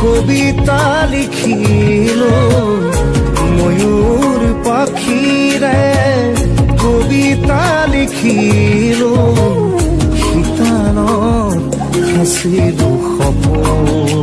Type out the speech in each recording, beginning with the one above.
কবিতা লিখিলো ময়ূর পাখিরে কবিতা লিখিলো শীতালত সাঁচিলো সপোন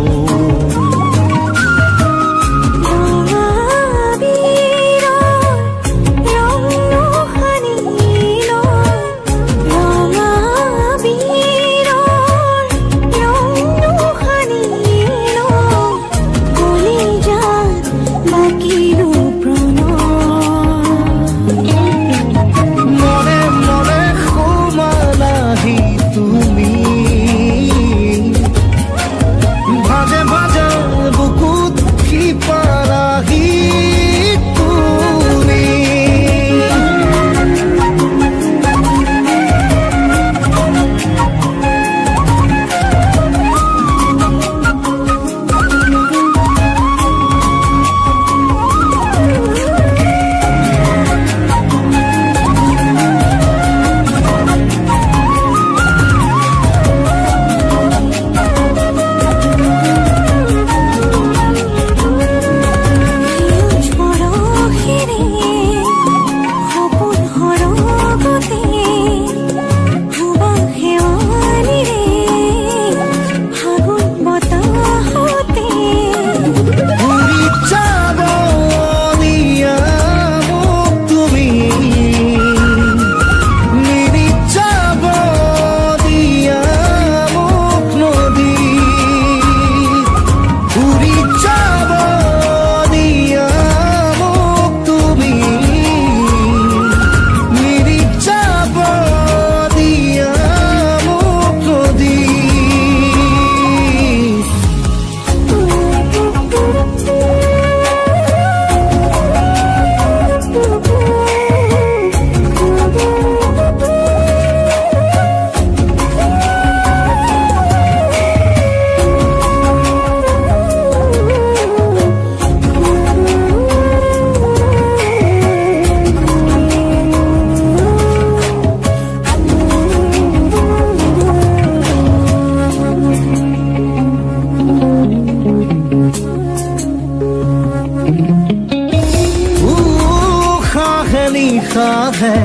है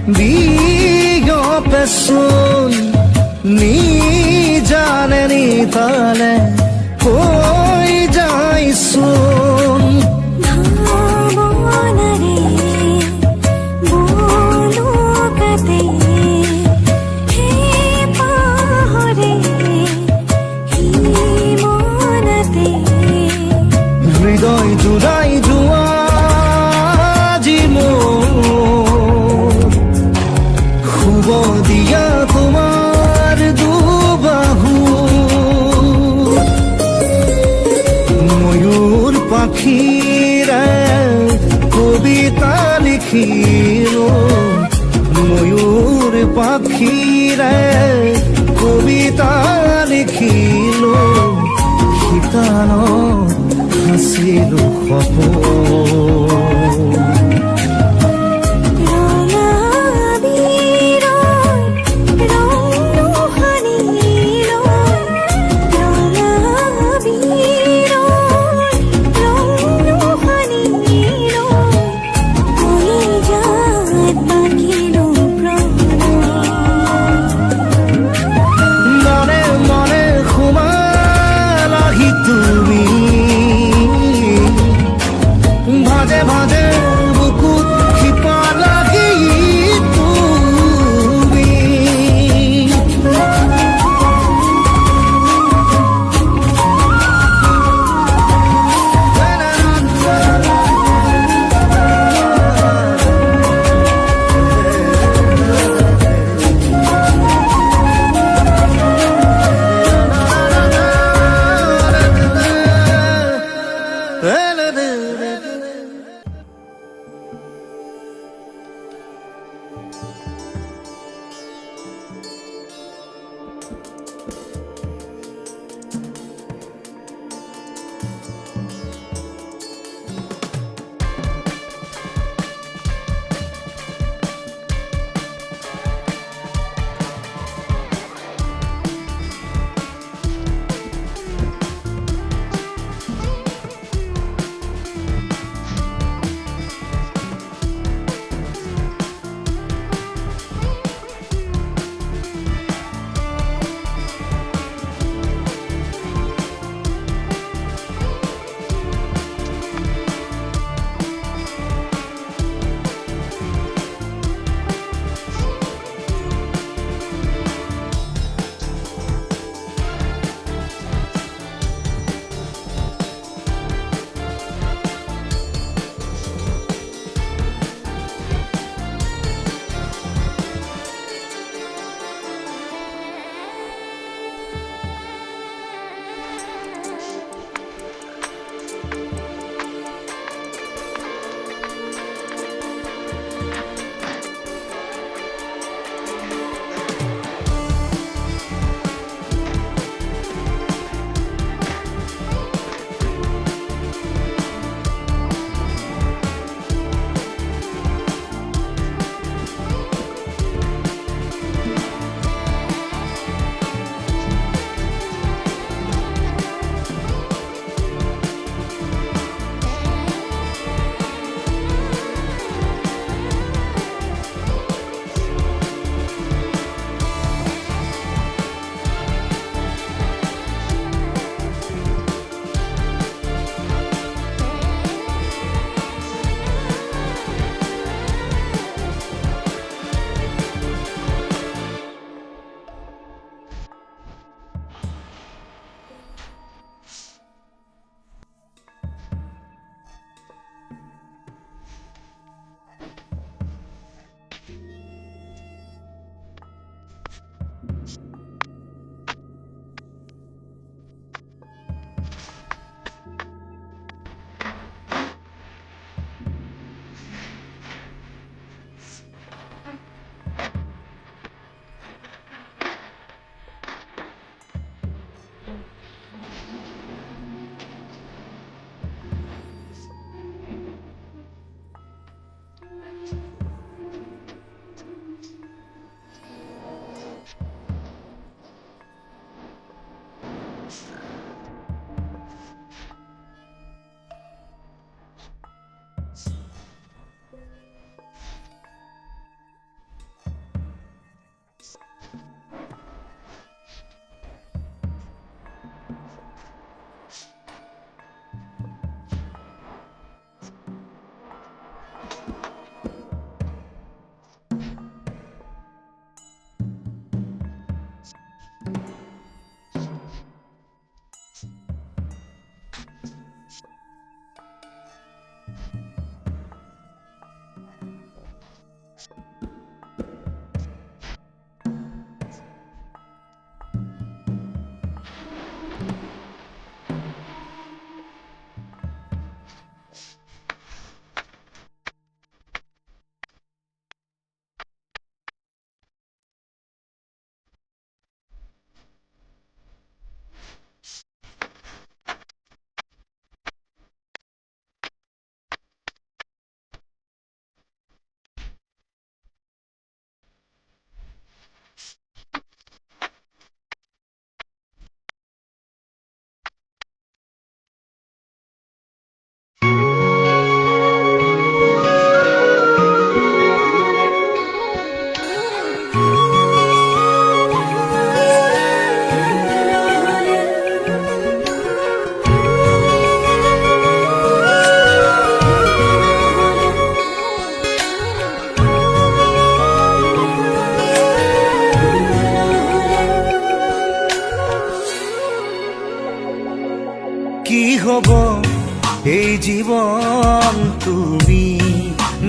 बीगो पे सुन नी जाने नी ताले कोई जाई सुन হৃদয় জুড়াই জুয়া দিয়া তোমার দুবাহু ময়ূর পাখিরা কবিতা লিখিলো ময়ূর পাখিরা কবিতা লিখিলো শীতালত সাঁচিলো সপোন ভাজে ভাজে হব এই জীৱন তুমি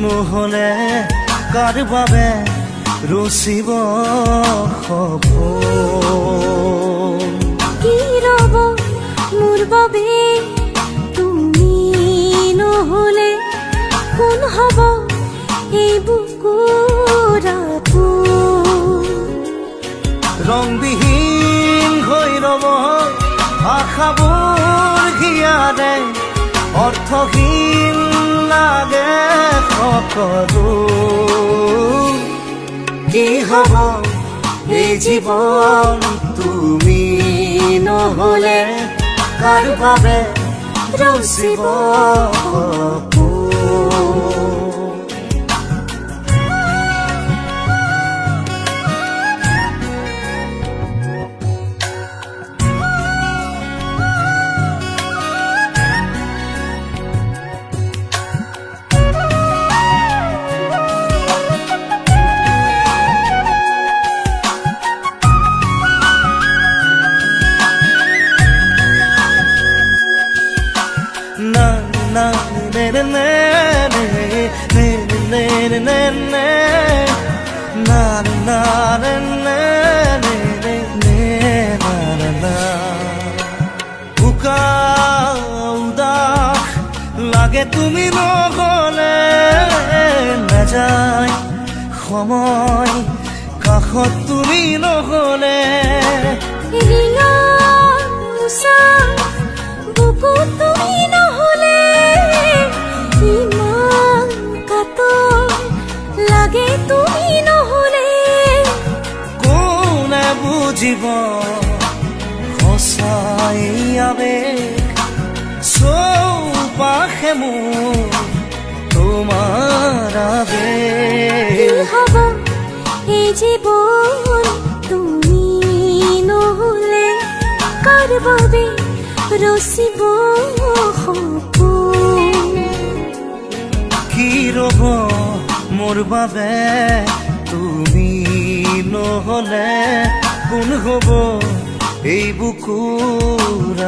নহলে কাৰ বাবে ৰচিব সপোন কি ৰব মোৰ বাবে তুমি নহলে কোন হব এই বুকুৰ আপোন ৰংবিহীন হৈ ৰব আশাবোৰ হিয়াৰে অৰ্থহীন লাগে সকলো কি হব এই জীৱন তুমি নহলে কাৰ বাবে ৰচিব সপোন লাগে তুমি নহলে নাযায় সময় কাষত তুমি নহলে ৰিঙা উষা বুকুত তুমি নহলে ইমান কাতৰ লাগে তুমি নহলে কোনে বুজিব সঁচাই আবেগ চৌপাশে মোৰ তোমাৰ আবেগ কি হব এই জীৱন তুমি নহলে কাৰ বাবে ৰচিব সপোন কি ৰব মোৰ বাবে তুমি নহলে কোন হব এই বুকুৰ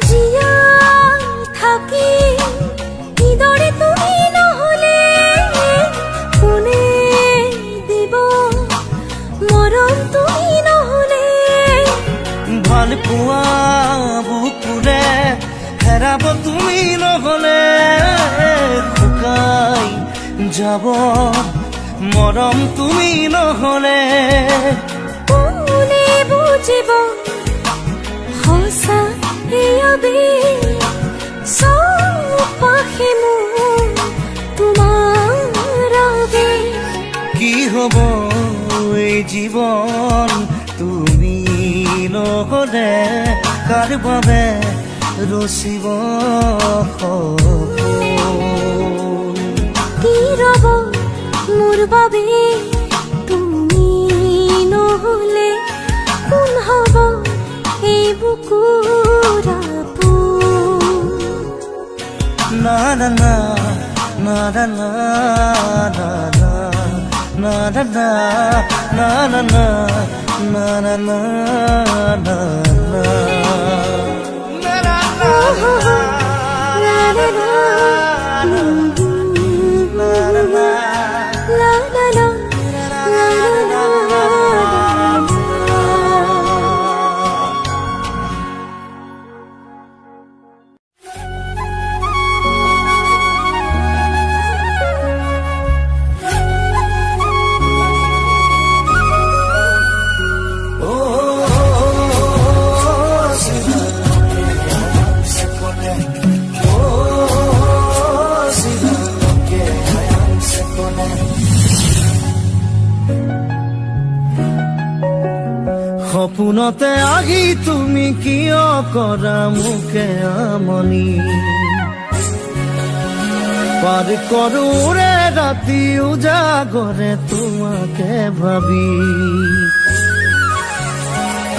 জীয়াই থাকি কিদৰে তুমি নহলে কোনে দিব মৰম তুমি নহলে ভাল পোৱা বুকুৰে হেৰাব তুমি নহলে শুকাই যাব মৰম তুমি নহলে কোনে বুজিব সঁচা এই আবেগ চৌপাশে মোৰ তোমাৰ আবেগ কি হব এই জীৱন তুমি নহলে কাৰ বাবে ৰচিব সপোন কি ৰব মোৰ বাবে তুমি নহলে কোন হব এই বুকুৰ আপোন না না না না না না না না না na na na na na na na na সপোনতে আহি তুমি কিয় কৰা মোকে আমনি পাৰ কৰোৰে ৰাতি উজাগৰে তোমাকে ভাবি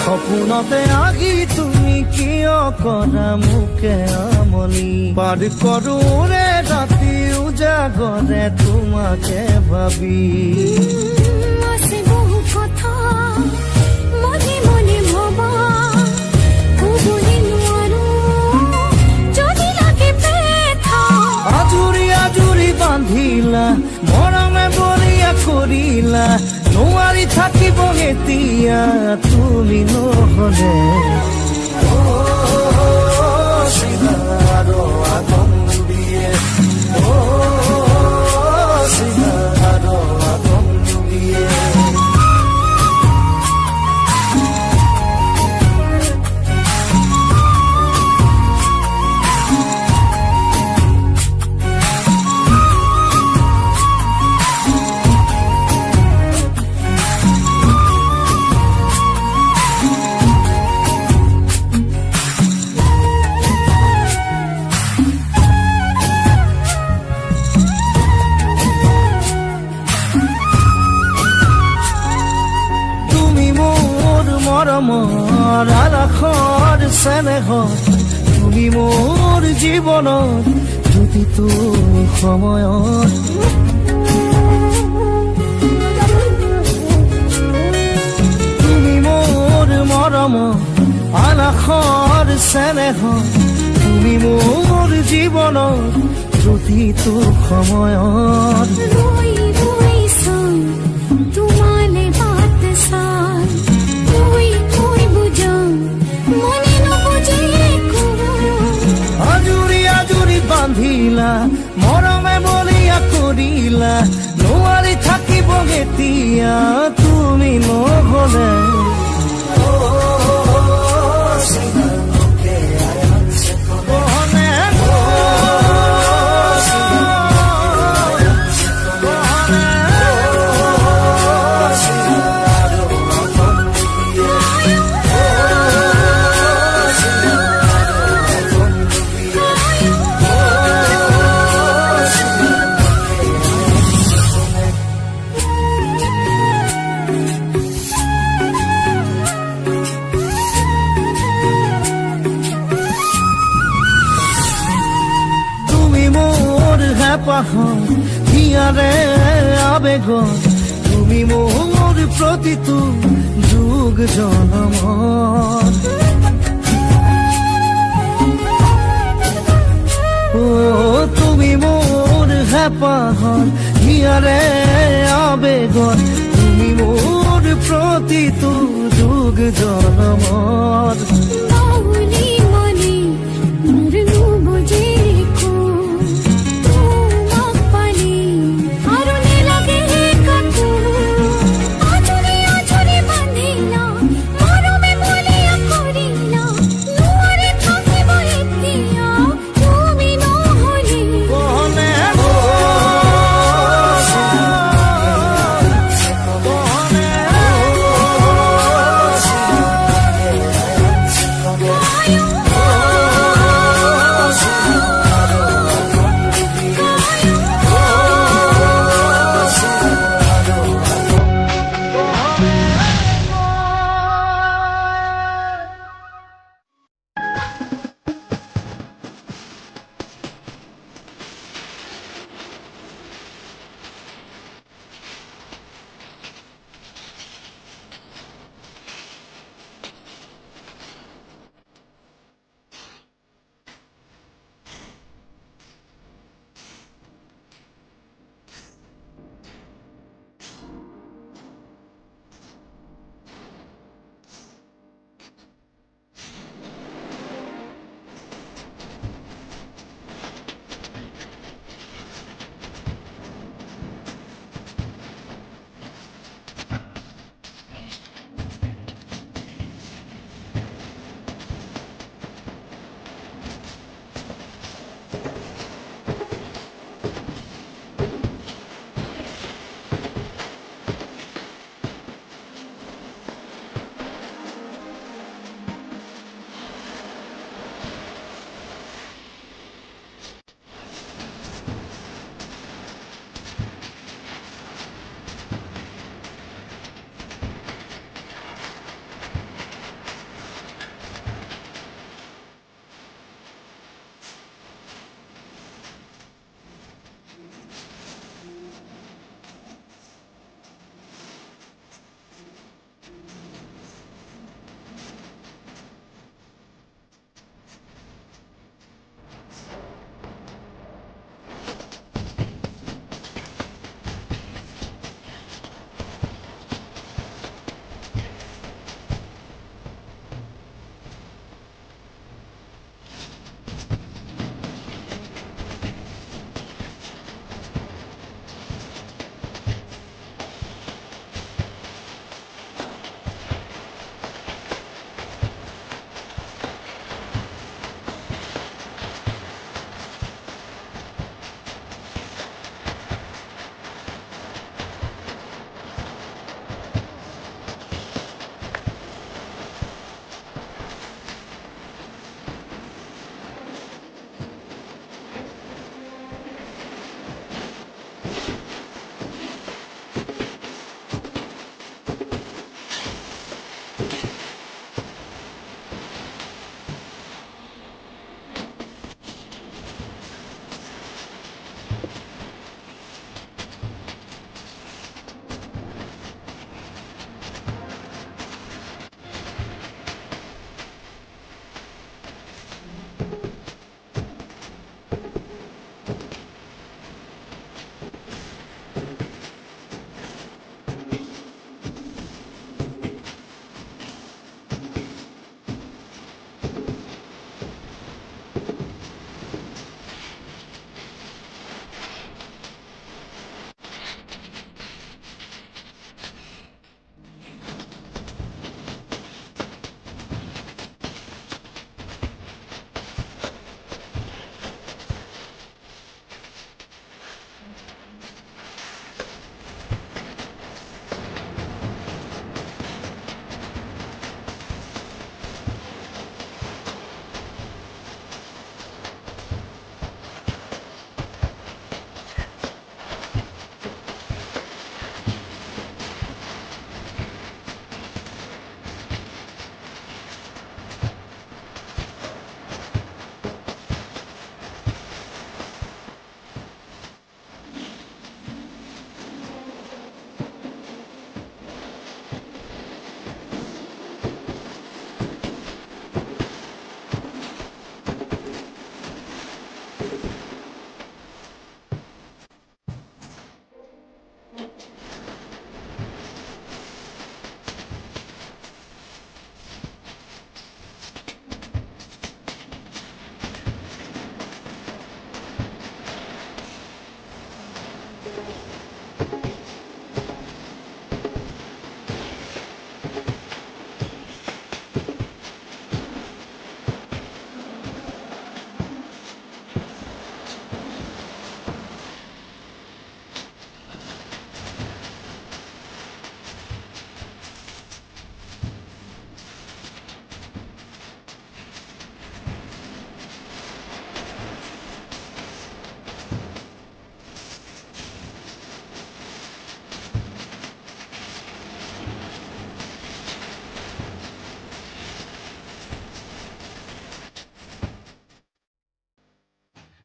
সপোনতে আহি তুমি কিয় কৰা মোকে আমনি পাৰ কৰোৰে ৰাতি উজাগৰে তোমাকে ভাবি আছে বহু কথা মনে মনে ভবা কবলে নোৱাৰো যদি লাগে ব্যথা আজুৰি আজুৰি বান্ধিলা মৰমে বলিয়া কৰিলা নোৱাৰি থাকিব এতিয়া তুমি নহলে মৰমৰ আলাসৰ চেনেহত তুমি মোৰ জীৱনত প্ৰতিটো সময়ত তুমি মোৰ মৰমৰ আলাসৰ চেনেহত তুমি মোৰ জীৱনত প্ৰতিটো সময়ত ৰই ৰই সং তোমালে বাত সাৰ তুই তুই বুঝাও মনে নবুঝে আজুৰি আজুৰি বান্ধিলা মৰমে বলিয়া কৰিলা নোৱাৰি থাকিব এতিয়া তুমি নহলে পাহৰ হিয়াৰে আবেগত তুমি মোৰ প্ৰতিটো যুগ জনমত তুমি মোৰ হেঁপাহৰ হিয়াৰে আবেগত তুমি মোৰ প্ৰতিটো যুগ জনমত বাউলি মনে মোৰ নবুঝে you